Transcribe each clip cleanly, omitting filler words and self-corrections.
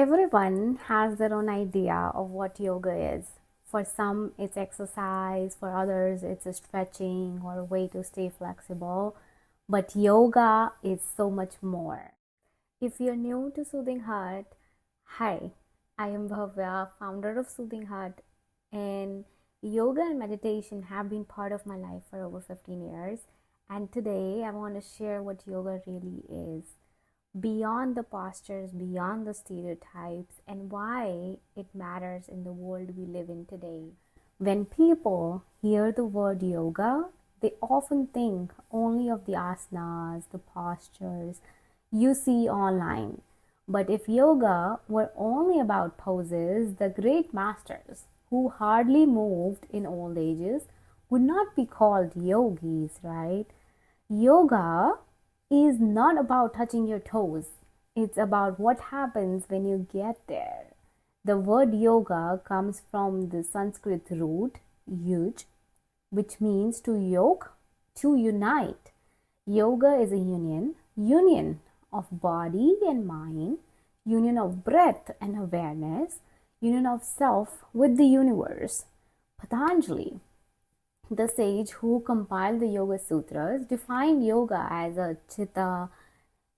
Everyone has their own idea of what yoga is. For some, it's exercise, for others, it's a stretching or a way to stay flexible. But yoga is so much more. If you're new to Soothing Hut, hi, I am Bhavya, founder of Soothing Hut, and yoga and meditation have been part of my life for over 15 years. And today I want to share what yoga really is, beyond the postures, beyond the stereotypes, and why it matters in the world we live in today. When people hear the word yoga, they often think only of the asanas, the postures you see online. But if yoga were only about poses, the great masters who hardly moved in old ages would not be called yogis, right? Yoga is not about touching your toes. It's about what happens when you get there. The word yoga comes from the Sanskrit root yuj, which means to yoke, to unite. Yoga is a union of body and mind, union of breath and awareness, union of self with the universe. Patanjali, the sage who compiled the Yoga Sutras, defined yoga as a chitta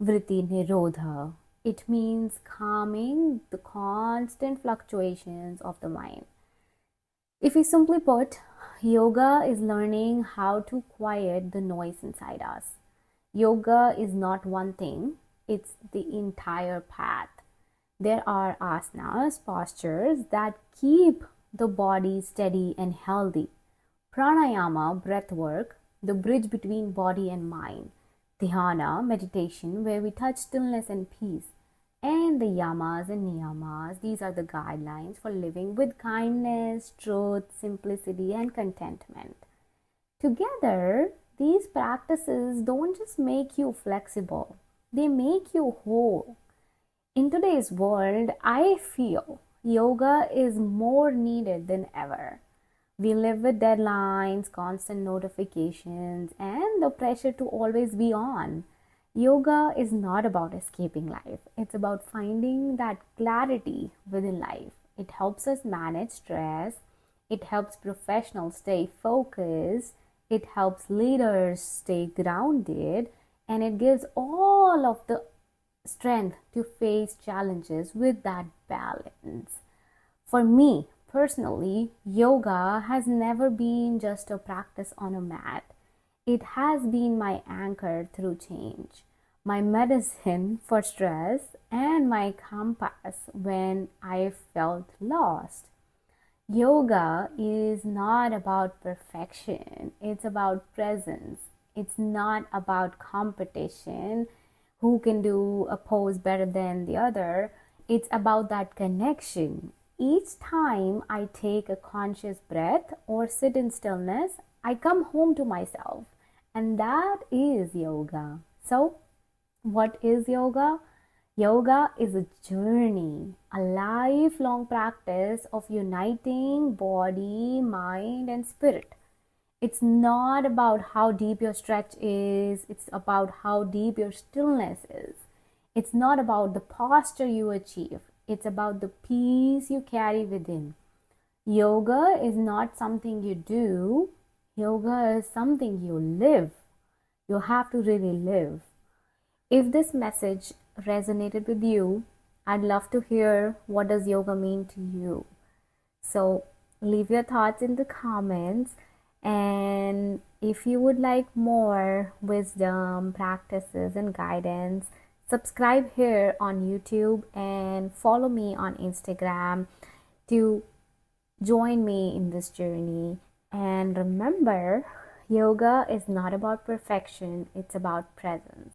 vritti nirodha. It means calming the constant fluctuations of the mind. If we simply put, yoga is learning how to quiet the noise inside us. Yoga is not one thing, it's the entire path. There are asanas, postures that keep the body steady and healthy. Pranayama, breath work, the bridge between body and mind. Dhyana, meditation, where we touch stillness and peace. And the yamas and niyamas, these are the guidelines for living with kindness, truth, simplicity, and contentment. Together, these practices don't just make you flexible, they make you whole. In today's world, I feel yoga is more needed than ever. We live with deadlines, constant notifications, and the pressure to always be on. Yoga is not about escaping life. It's about finding that clarity within life. It helps us manage stress. It helps professionals stay focused. It helps leaders stay grounded. And it gives all of the strength to face challenges with that balance. For me, personally, yoga has never been just a practice on a mat. It has been my anchor through change, my medicine for stress, and my compass when I felt lost. Yoga is not about perfection, it's about presence. It's not about competition, who can do a pose better than the other. It's about that connection. Each time I take a conscious breath or sit in stillness, I come home to myself. And that is yoga. So, what is yoga? Yoga is a journey, a lifelong practice of uniting body, mind, and spirit. It's not about how deep your stretch is, it's about how deep your stillness is. It's not about the posture you achieve, it's about the peace you carry within. Yoga is not something you do, yoga is something you live. You have to really live. If this message resonated with you, I'd love to hear, what does yoga mean to you? So leave your thoughts in the comments. And if you would like more wisdom, practices, and guidance, subscribe here on YouTube and follow me on Instagram to join me in this journey. And remember, yoga is not about perfection, it's about presence.